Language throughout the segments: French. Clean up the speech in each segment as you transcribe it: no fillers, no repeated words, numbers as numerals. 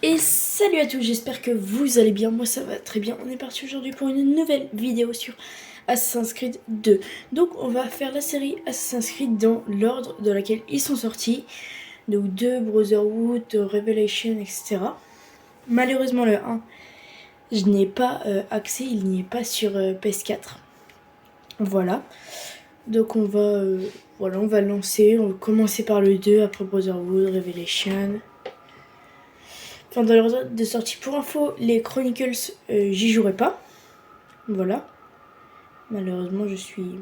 Et salut à tous, j'espère que vous allez bien, moi ça va très bien. On est parti aujourd'hui pour une nouvelle vidéo sur Assassin's Creed 2. Donc on va faire la série Assassin's Creed dans l'ordre dans lequel ils sont sortis. Donc 2, Brotherhood, Revelation, etc. Malheureusement le 1, je n'ai pas accès, il n'y est pas sur PS4. Voilà. Donc on va lancer, on va commencer par le 2, après Brotherhood, Revelation. Enfin, dans l'ordre de sortie. Pour info, les Chronicles, j'y jouerai pas. Voilà. Malheureusement, je suis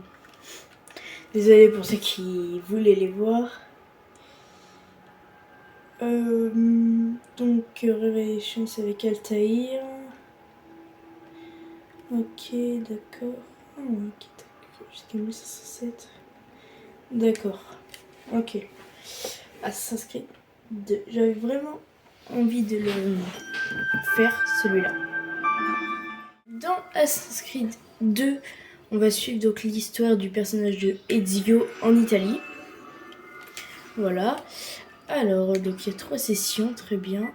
désolée pour ceux qui voulaient les voir. Donc, Revelations avec Altaïr. Ok, d'accord. Ah, ok, d'accord. Jusqu'à 1507. D'accord. Ok. Assassin's Creed 2. J'avais vraiment envie de le faire, celui-là. Dans Assassin's Creed 2, on va suivre donc l'histoire du personnage de Ezio en Italie. Voilà. Alors, donc il y a 3 sessions, très bien.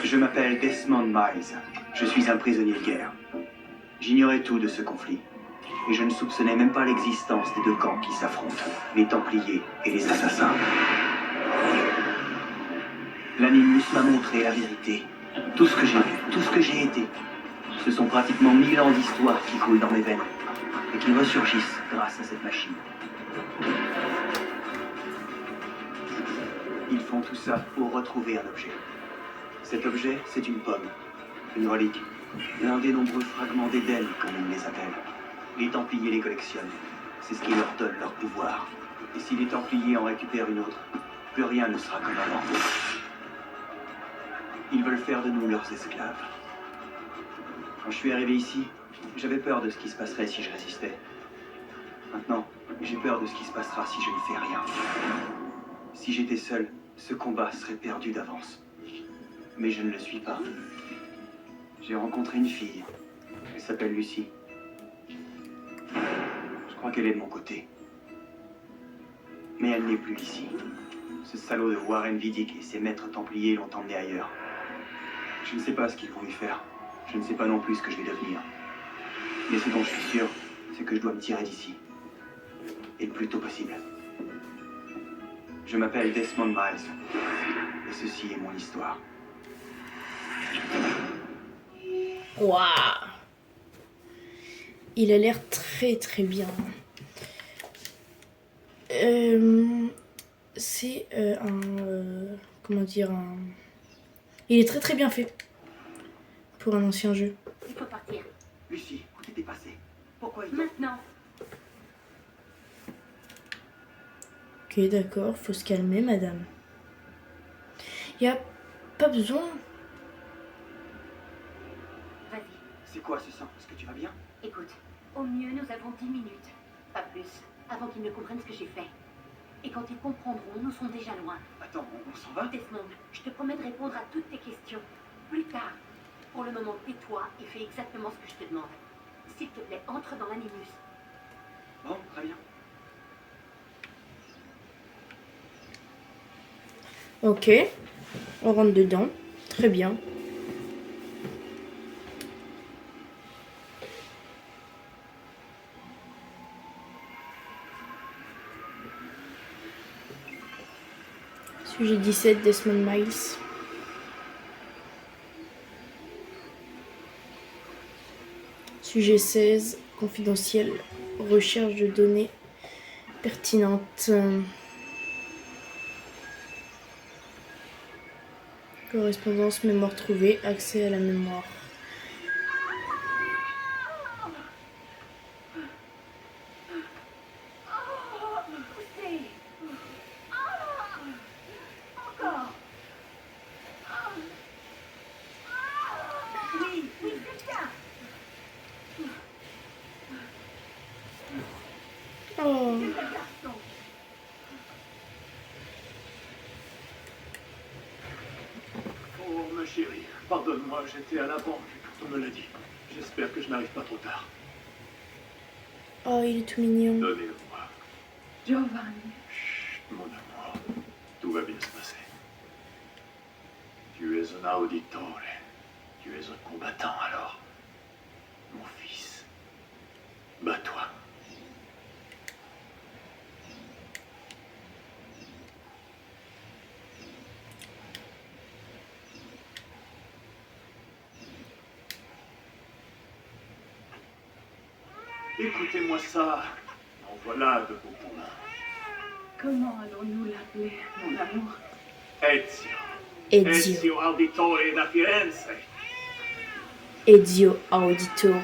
Je m'appelle Desmond Miles. Je suis un prisonnier de guerre. J'ignorais tout de ce conflit. Et je ne soupçonnais même pas l'existence des deux camps qui s'affrontent, les Templiers et les Assassins. L'Animus m'a montré la vérité. Tout ce que j'ai vu, tout ce que j'ai été. Ce sont pratiquement 1000 ans d'histoire qui coulent dans mes veines et qui ressurgissent grâce à cette machine. Ils font tout ça pour retrouver un objet. Cet objet, c'est une pomme, une relique, l'un des nombreux fragments d'Éden, comme ils les appellent. Les Templiers les collectionnent. C'est ce qui leur donne leur pouvoir. Et si les Templiers en récupèrent une autre, plus rien ne sera comme avant. Ils veulent faire de nous leurs esclaves. Quand je suis arrivé ici, j'avais peur de ce qui se passerait si je résistais. Maintenant, j'ai peur de ce qui se passera si je ne fais rien. Si j'étais seul, ce combat serait perdu d'avance. Mais je ne le suis pas. J'ai rencontré une fille. Elle s'appelle Lucie. Je crois qu'elle est de mon côté. Mais elle n'est plus ici. Ce salaud de Warren Vidic et ses maîtres templiers l'ont emmené ailleurs. Je ne sais pas ce qu'ils vont lui faire. Je ne sais pas non plus ce que je vais devenir. Mais ce dont je suis sûr, c'est que je dois me tirer d'ici. Et le plus tôt possible. Je m'appelle Desmond Miles. Et ceci est mon histoire. Waouh. Il a l'air très très bien. C'est comment dire un... Il est très très bien fait pour un ancien jeu. Il faut partir. Lucie, où t'étais passée? Pourquoi il... Maintenant. Ok, d'accord, faut se calmer, madame. Y a pas besoin. Vas-y. C'est quoi ce sang? Est-ce que tu vas bien? Écoute, au mieux, nous avons 10 minutes. Pas plus. Avant qu'ils ne comprennent ce que j'ai fait. Et quand ils comprendront, nous serons déjà loin. Attends, on s'en va? Desmond, je te promets de répondre à toutes tes questions. Plus tard. Pour le moment, tais-toi et fais exactement ce que je te demande. S'il te plaît, entre dans l'animus. Bon, très bien. Ok, on rentre dedans. Très bien. Sujet 17, Desmond Miles. Sujet 16, confidentiel, recherche de données pertinentes. Correspondance, mémoire trouvée, accès à la mémoire. Poussez. Encore. Oui, c'est bien. Oh. Quel garçon. Oh, ma chérie, pardonne-moi, j'étais à la banque quand on me l'a dit. J'espère que je n'arrive pas trop tard. Oh, il est tout mignon. Donnez-le-moi. Giovanni. Chut, mon amour. Tout va bien se passer. Tu es un auditore. Tu es un combattant, alors. Mon fils. Bats-toi. Écoutez-moi ça. En voilà de beaux points. Comment allons-nous l'appeler, mon amour? Ezio. Ezio. Ezio Auditore da Firenze. Ezio Auditore.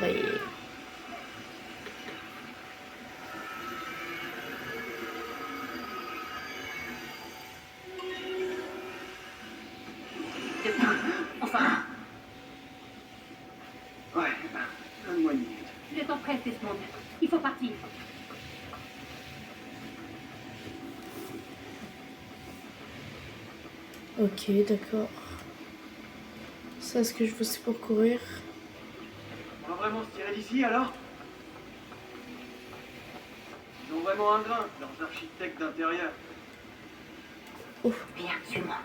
Desmond, on s'en va. Ouais, donne-moi une minute. Le temps presse, Desmond. Il faut partir. Ok, d'accord. Ça, ce que je veux, c'est pour courir. On va vraiment se tirer d'ici alors? Ils ont vraiment un grain, leurs architectes d'intérieur. Viens, suis-moi.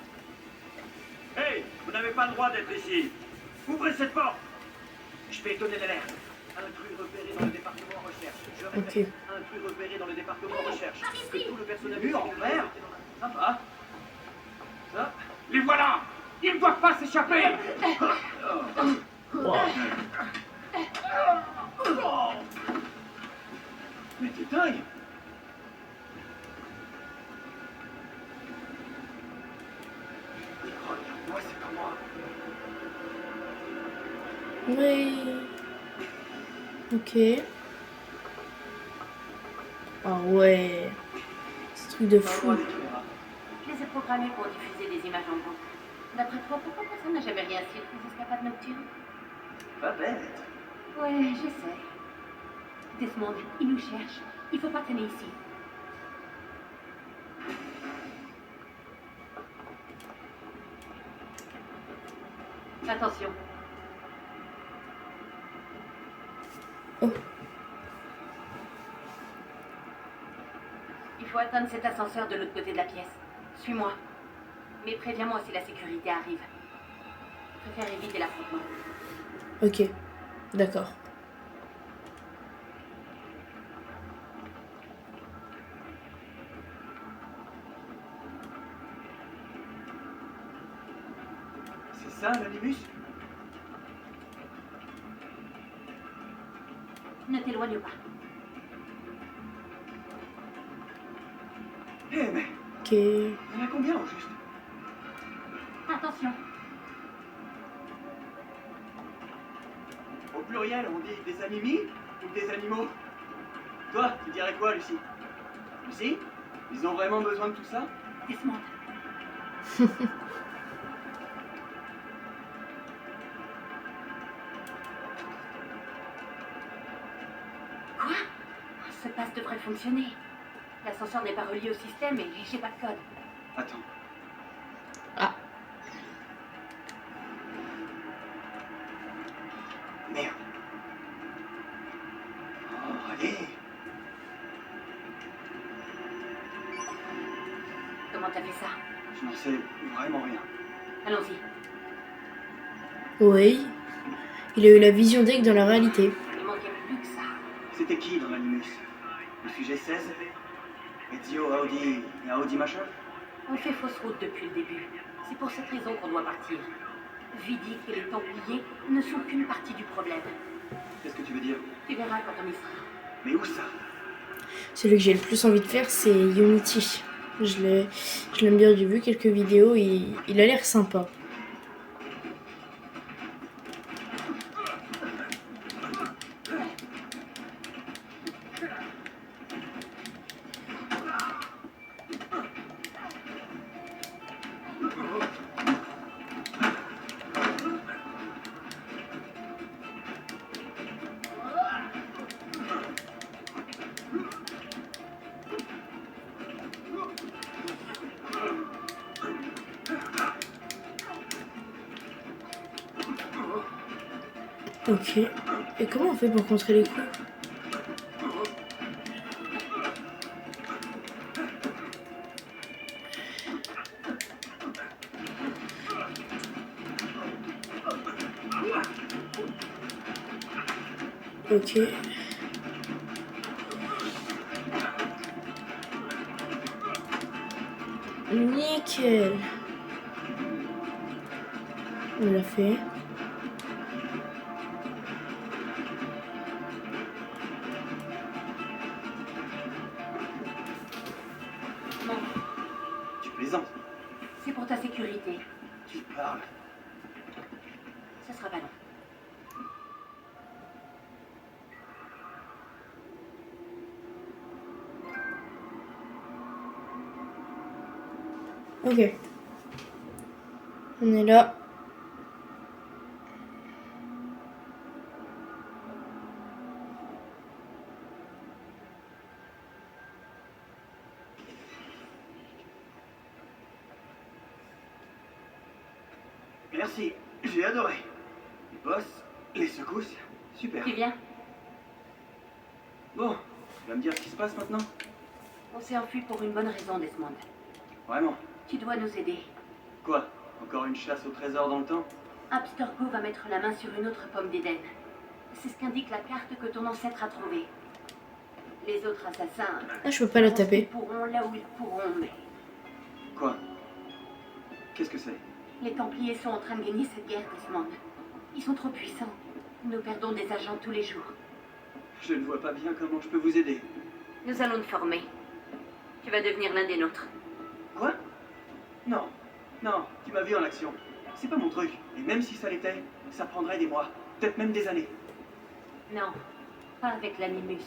Hey, vous n'avez pas le droit d'être ici. Ouvrez cette porte. Je vais étonner l'alerte. Intrus repéré dans le département recherche. Je répète, intrus repéré dans le département recherche. Que tout le personnel de sécurité... Sympa. Ça. Les voilà. Ils ne doivent pas s'échapper. Wow. Mais t'es dingue. Moi, c'est pas moi. Oui. Ok. Ah ouais. Ce truc de Pas le fou. droit des caméras. Je les ai programmés pour diffuser des images en boucle. D'après toi, pourquoi personne n'a jamais rien su de ces escapades nocturnes? Pas bête. Ouais, j'essaie. Desmond, ils nous cherchent. Il faut pas traîner ici. Attention. Oh. Il faut atteindre cet ascenseur de l'autre côté de la pièce. Suis-moi. Mais préviens-moi si la sécurité arrive. Je préfère éviter l'affrontement. Ok. D'accord. C'est ça, l'animus? Ne t'éloigne pas. Eh, mais Ok. il y en a combien au juste? Attention. Au pluriel, on dit des animis ou des animaux? Toi, tu dirais quoi, Lucie? Lucie? Ils ont vraiment besoin de tout ça? Desmond. Quoi? Ce passe devrait fonctionner. L'ascenseur n'est pas relié au système et j'ai pas de code. Attends. Ah. Merde. Oh, allez. Comment t'as fait ça? Je n'en sais vraiment rien. Allons-y. Oui. Il a eu la vision d'Egg dans la réalité. Il manquait plus que ça. C'était qui dans l'animus? Le sujet 16? Ezio Audi et Audi machin? On fait fausse route depuis le début. C'est pour cette raison qu'on doit partir. Vidic et les Templiers ne sont qu'une partie du problème. Qu'est-ce que tu veux dire? Tu verras quand on y sera. Mais où ça? Celui que j'ai le plus envie de faire, c'est Unity. Je l'aime bien, j'ai vu quelques vidéos, il a l'air sympa. Ok. Et comment on fait pour contrer les coups? Ok. Nickel. On l'a fait. Bon, Tu plaisantes. c'est pour ta sécurité. Tu parles. Ça sera pas long. Ok. On est là. Merci, j'ai adoré. Les bosses, les secousses, super. Tu viens? Bon, tu vas me dire ce qui se passe maintenant? On s'est enfui pour une bonne raison, Desmond. Vraiment? Tu dois nous aider. Quoi? Encore une chasse au trésor dans le temps? Abstergo va mettre la main sur une autre pomme d'Éden. C'est ce qu'indique la carte que ton ancêtre a trouvée. Les autres assassins... Ah, je peux pas la Ils taper. pourront là où ils pourront, mais... Quoi? Qu'est-ce que c'est? Les Templiers sont en train de gagner cette guerre, Desmond. Ils sont trop puissants. Nous perdons des agents tous les jours. Je ne vois pas bien comment je peux vous aider. Nous allons te former. Tu vas devenir l'un des nôtres. Quoi? Non, non, tu m'as vu en action. C'est pas mon truc. Et même si ça l'était, ça prendrait des mois, peut-être même des années. Non, pas avec l'animus.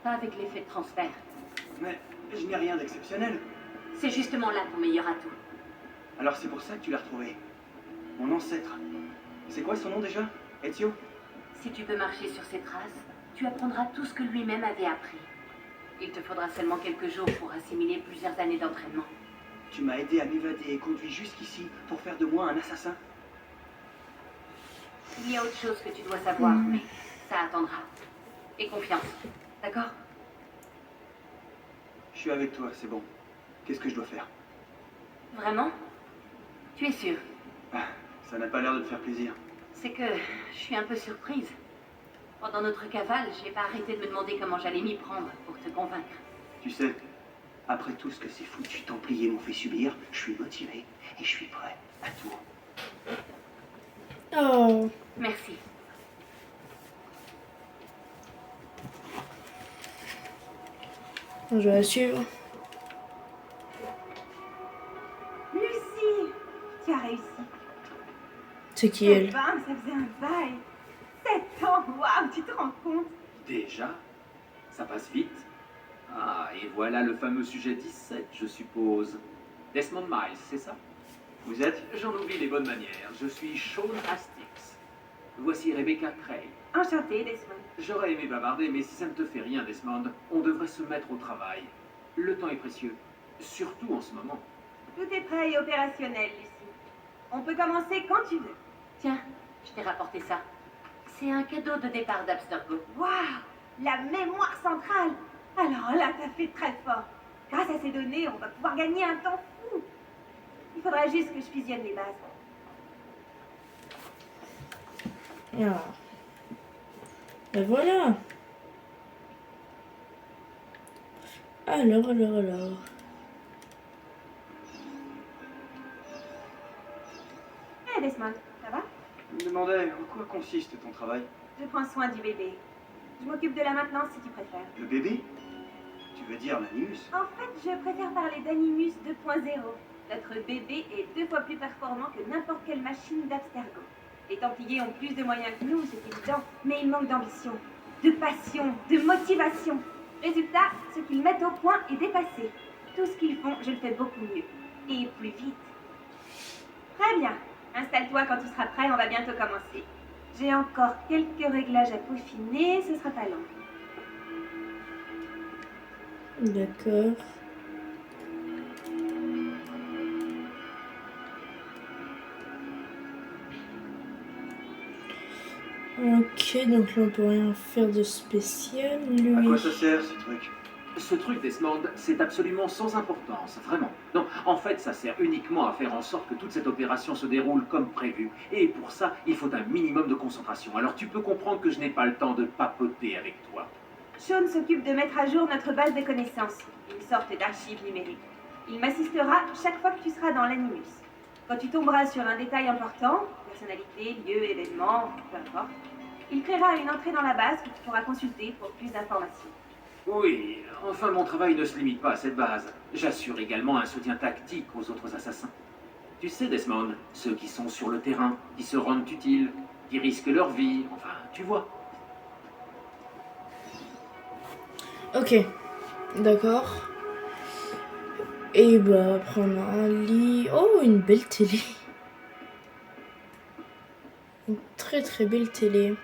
Pas avec l'effet de transfert. Mais je n'ai rien d'exceptionnel. C'est justement là ton meilleur atout. Alors c'est pour ça que tu l'as retrouvé. Mon ancêtre. C'est quoi son nom déjà? Ezio? Si tu peux marcher sur ses traces, tu apprendras tout ce que lui-même avait appris. Il te faudra seulement quelques jours pour assimiler plusieurs années d'entraînement. Tu m'as aidé à m'évader et conduit jusqu'ici pour faire de moi un assassin. Il y a autre chose que tu dois savoir, mais ça attendra. Et confiance, d'accord? Je suis avec toi, c'est bon. Qu'est-ce que je dois faire? Vraiment? Tu es sûr? Ah, ça n'a pas l'air de te faire plaisir. C'est que je suis un peu surprise. Pendant notre cavale, j'ai pas arrêté de me demander comment j'allais m'y prendre pour te convaincre. Tu sais, après tout ce que ces foutus Templiers m'ont fait subir, je suis motivé et je suis prêt à tout. Oh. Merci. Je vais la suivre. Lucie, tu as réussi. C'est qui elle? Bam, ça faisait un bail. 7 ans, waouh, tu te rends compte? Déjà? Ça passe vite? Ah, et voilà le fameux sujet 17, je suppose. Desmond Miles, c'est ça? Vous êtes? J'en oublie les bonnes manières. Je suis Sean Hastings. Voici Rebecca Cray. Enchantée, Desmond. J'aurais aimé bavarder, mais si ça ne te fait rien, Desmond, on devrait se mettre au travail. Le temps est précieux, surtout en ce moment. Tout est prêt et opérationnel, Lucie. On peut commencer quand tu veux. Tiens, je t'ai rapporté ça. C'est un cadeau de départ d'Abstergo. Waouh, la mémoire centrale. Alors là, t'as fait très fort. Grâce à ces données, on va pouvoir gagner un temps fou. Il faudra juste que je fusionne les bases. Ah. Ben voilà. Alors. Eh, Desmond, ça va? Je me demandais en quoi consiste ton travail. Je prends soin du bébé. Je m'occupe de la maintenance si tu préfères. Le bébé? Tu veux dire l'animus? En fait, je préfère parler d'Animus 2.0. Notre bébé est 2 fois plus performant que n'importe quelle machine d'Abstergo. Les Templiers ont plus de moyens que nous, c'est évident, mais ils manquent d'ambition, de passion, de motivation. Résultat, ce qu'ils mettent au point est dépassé. Tout ce qu'ils font, je le fais beaucoup mieux. Et plus vite. Très bien. Installe-toi quand tu seras prêt, on va bientôt commencer. J'ai encore quelques réglages à peaufiner, ce sera pas long. D'accord. Ok, donc là on peut rien faire de spécial. Lui. À quoi ça sert ce truc? Ce truc, Desmond, c'est absolument sans importance, vraiment. Non, en fait, ça sert uniquement à faire en sorte que toute cette opération se déroule comme prévu. Et pour ça, il faut un minimum de concentration. Alors tu peux comprendre que je n'ai pas le temps de papoter avec toi. Sean s'occupe de mettre à jour notre base de connaissances, une sorte d'archive numérique. Il m'assistera chaque fois que tu seras dans l'Animus. Quand tu tomberas sur un détail important, personnalité, lieu, événement, peu importe, il créera une entrée dans la base que tu pourras consulter pour plus d'informations. Oui, enfin mon travail ne se limite pas à cette base. J'assure également un soutien tactique aux autres assassins. Tu sais, Desmond, ceux qui sont sur le terrain, qui se rendent utiles, qui risquent leur vie, enfin, tu vois. Ok, d'accord. Et bah, après on a un lit. Oh, une belle télé. Une très très belle télé.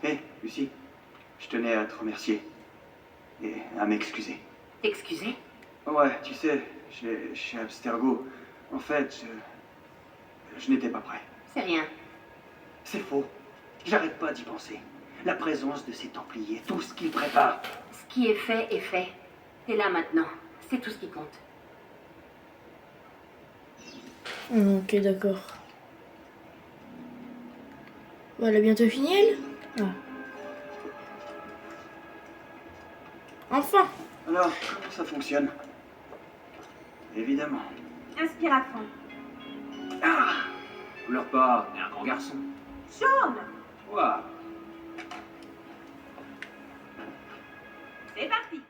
Hé, Lucie, je tenais à te remercier. Et à m'excuser. Excusez? Ouais, tu sais, chez Abstergo, en fait, je n'étais pas prêt. C'est rien. C'est faux. J'arrête pas d'y penser. La présence de ces Templiers, tout ce qu'ils préparent. Ce qui est fait est fait. T'es là maintenant. C'est tout ce qui compte. Ok, d'accord. Voilà, bientôt fini elle. Ah. Enfin. Alors, comment ça fonctionne? Évidemment. Inspire à fond. Ah! Pleure pas, t'es un grand garçon. Sean, Quoi? c'est parti.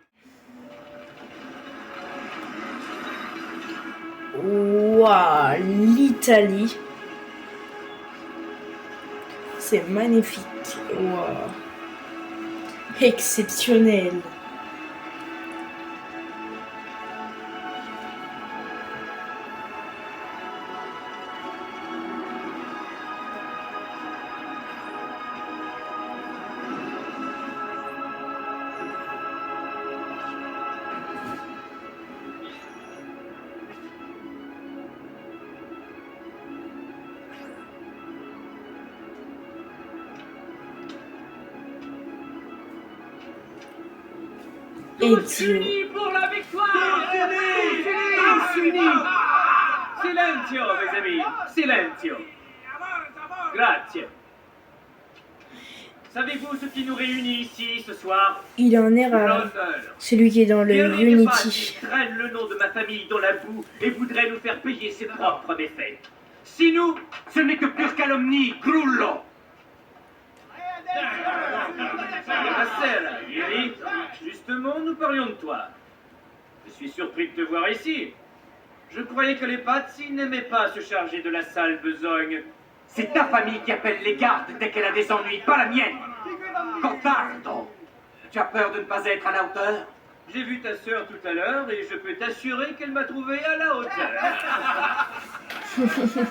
Waouh, l'Italie. C'est magnifique. Waouh. Exceptionnel. Ezio. Pour la victoire! Tous unis! Silenzio, mes amis! Silenzio! Grazie! Savez-vous ce qui nous réunit ici ce soir? Il a un air à L'honneur. celui qui est dans le Henri de Paz Unity. qui traîne le nom de ma famille dans la boue et voudrait nous faire payer ses propres méfaits. Si nous, ce n'est que pure calomnie, Grullo! Buonasera, Henri. Justement, nous parlions de toi. Je suis surpris de te voir ici. Je croyais que les Pazzi n'aimaient pas se charger de la sale besogne. C'est ta famille qui appelle les gardes dès qu'elle a des ennuis, pas la mienne. Cotardo! Tu as peur de ne pas être à la hauteur? J'ai vu ta sœur tout à l'heure et je peux t'assurer qu'elle m'a trouvé à la hauteur.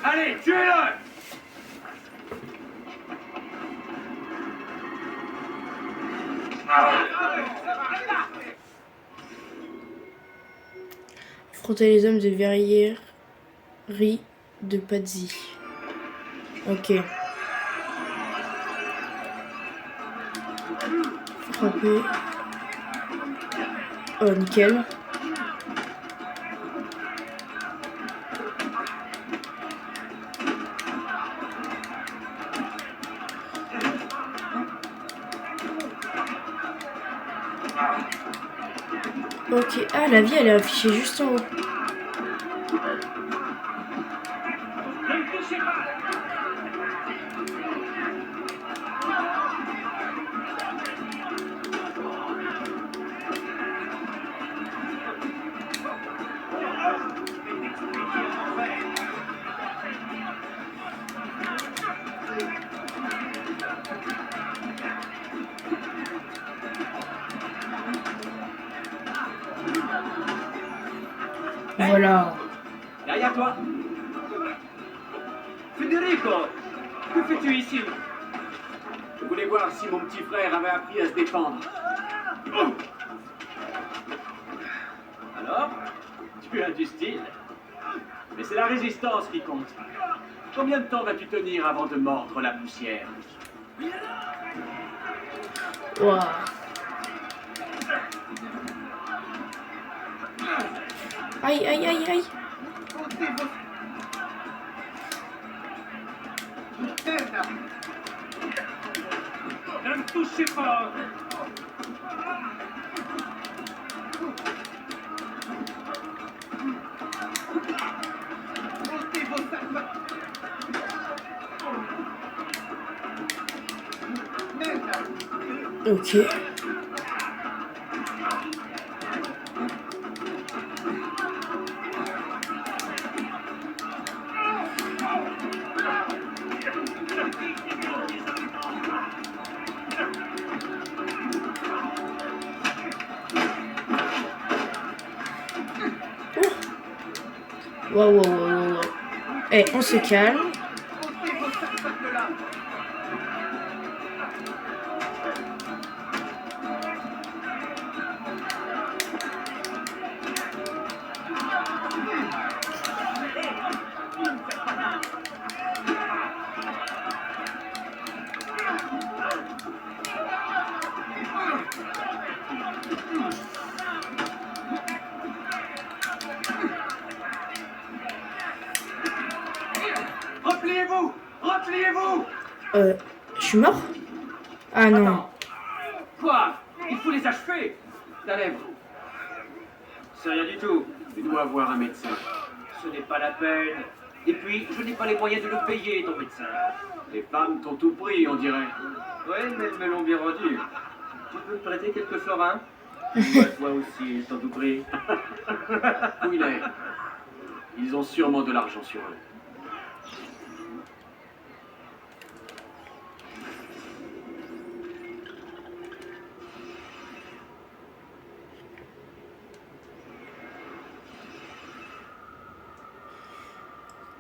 Allez, tuez-le! Affronter les hommes de Verrières de Pazzi. Ok. Frapper. Oh, nickel. Ok. Ah, la vie, elle est affichée juste en haut. Voilà. Derrière toi. Nico, que fais-tu ici? Je voulais voir si mon petit frère avait appris à se défendre. Alors, tu as du style. Mais c'est la résistance qui compte. Combien de temps vas-tu tenir avant de mordre la poussière? Waouh. Aïe, aïe, aïe, aïe. Ne me touchez pas! Ok. Waouh, waouh, waouh, waouh. Eh, on se calme. Repliez-vous! Repliez-vous! Je suis mort? Ah non. Attends. Quoi? Il faut les achever! Ta lèvre. C'est rien du tout. Tu dois voir un médecin. Ce n'est pas la peine. Et puis, je n'ai pas les moyens de le payer, ton médecin. Les femmes t'ont tout pris, on dirait. Ouais, mais elles me l'ont bien rendu. Tu peux me prêter quelques florins? Moi, toi aussi, ils t'ont tout pris. Fouille-les. Ils ont sûrement de l'argent sur eux.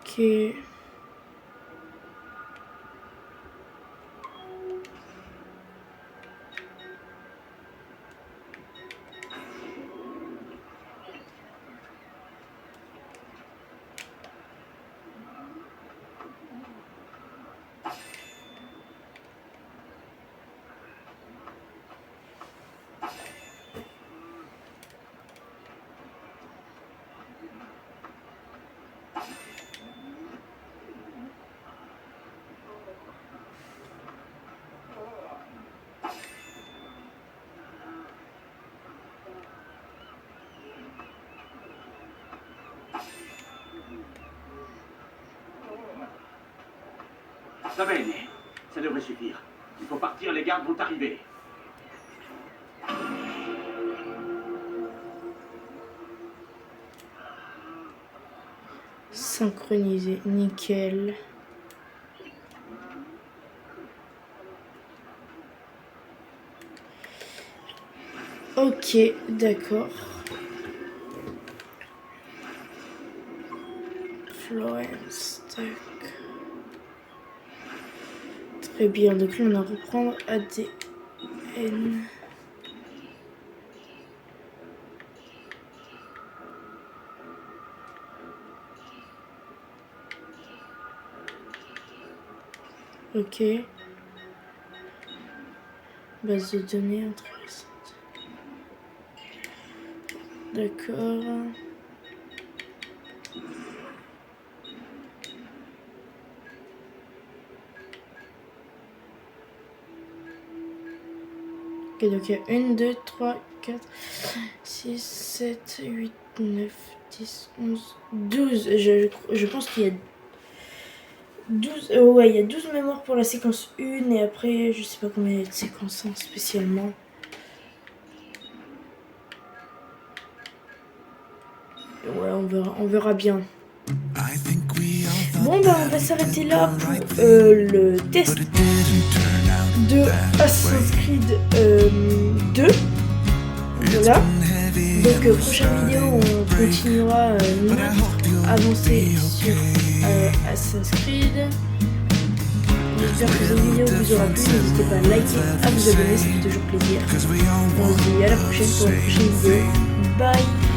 Ok. Ça va, ça devrait suffire. Il faut partir, les gardes vont arriver. Synchronisé, nickel. Ok, d'accord. Florence, tac. Très bien, donc là on va reprendre ADN. Ok. Base de données intéressante. D'accord. Ok, donc il y a 1, 2, 3, 4, 6, 7, 8, 9, 10, 11, 12. Je pense qu'il y a 12. Ouais, il y a 12 mémoires pour la séquence 1 et après, je sais pas combien il y a de séquences spécialement. Ouais, on verra bien. Bon, bah, on va s'arrêter là pour le test de Assassin's Creed 2. Voilà. Donc, prochaine vidéo, on continuera à avancer sur Assassin's Creed. j'espère que cette vidéo vous aura plu. N'hésitez pas à liker, à vous abonner, ça fait toujours plaisir. On se dit à la prochaine pour une prochaine vidéo. Bye.